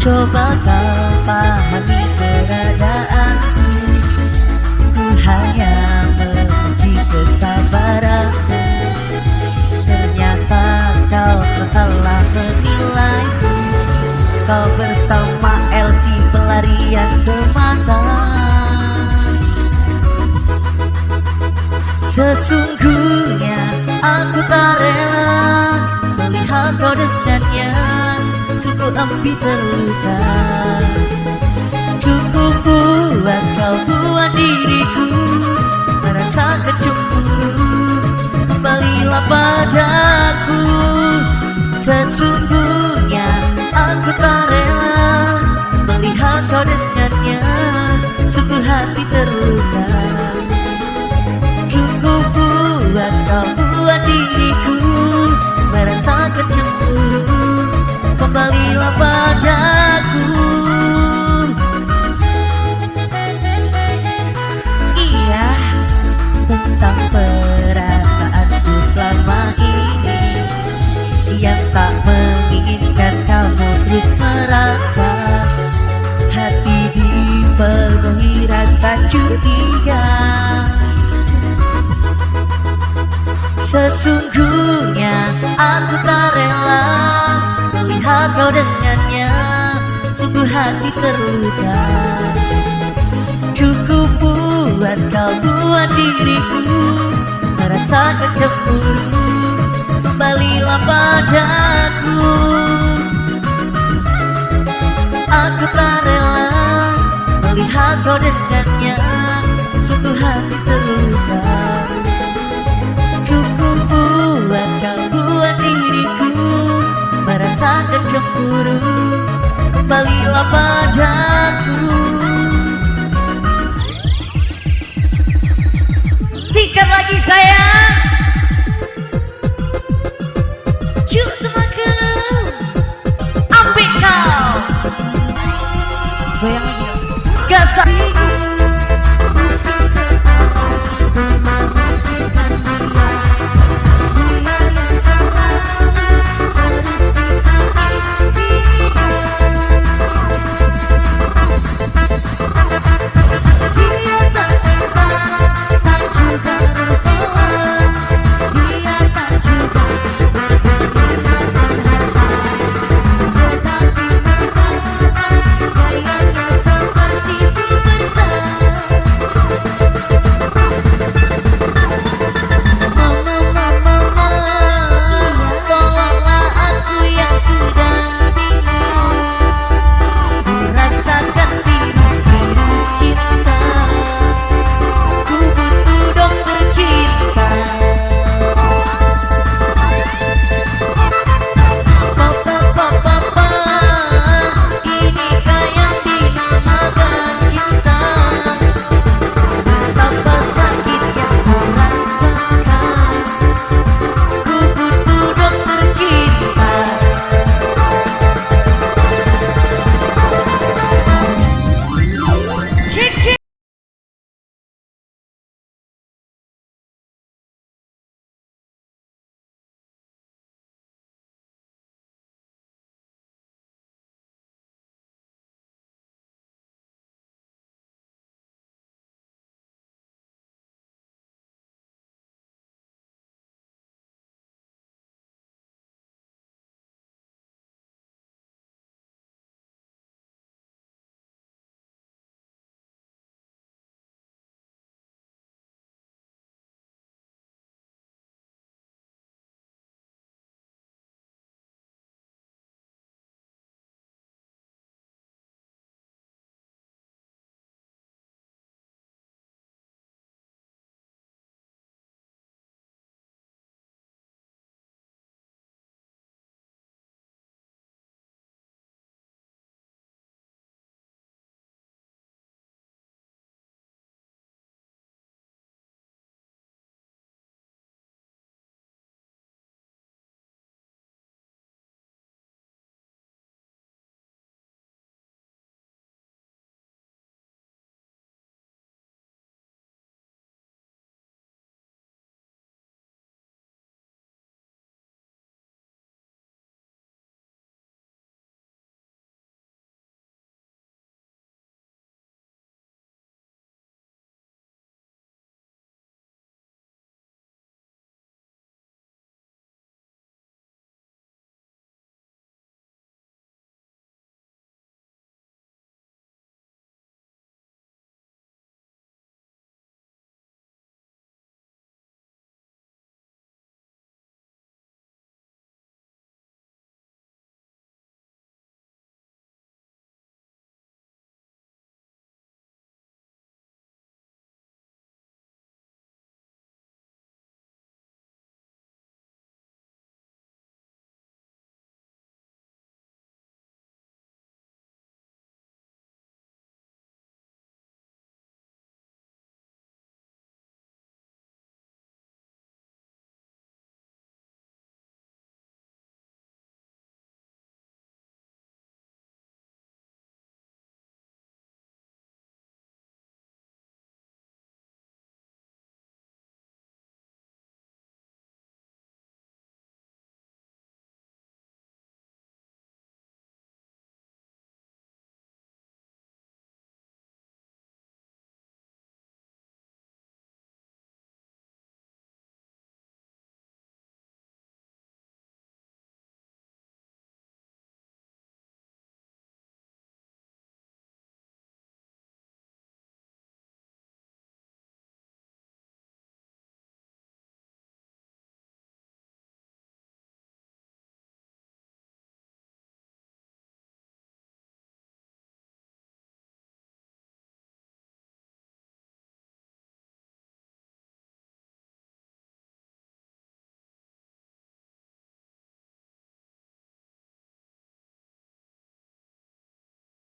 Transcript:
Coba kau pahami keadaanku. Ku hanya menguji kesabaranku. Ternyata kau salah menilaiku. Kau bersama Elsie pelarian semata. Sesungguhnya aku tak rela melihat kau dengannya. Sungguh ambi terluka. Cukup puas kau buat diriku merasa kecemburu. Kembalilah padaku. Sesungguhnya aku tak rela melihat kau dengannya. Sungguh hati terluka. Cukup puas kau buat diriku merasa kecemburu. Kembalilah padaku. Iya, tentang perasaanku selama ini yang tak menginginkan kamu terus merasa. Hati dipenuhi rasa curiga. Sesungguhnya aku tak rela melihat kau dengannya. Sungguh hati terluka. Cukup buat kau buat diriku merasa kecemburu. Kembalilah padaku. Aku tak rela melihat kau dengannya. Sungguh hati terluka. Cukup buat kau buat diriku merasa kecemburu. Kembalilah padaku. Sikat lagi sayang.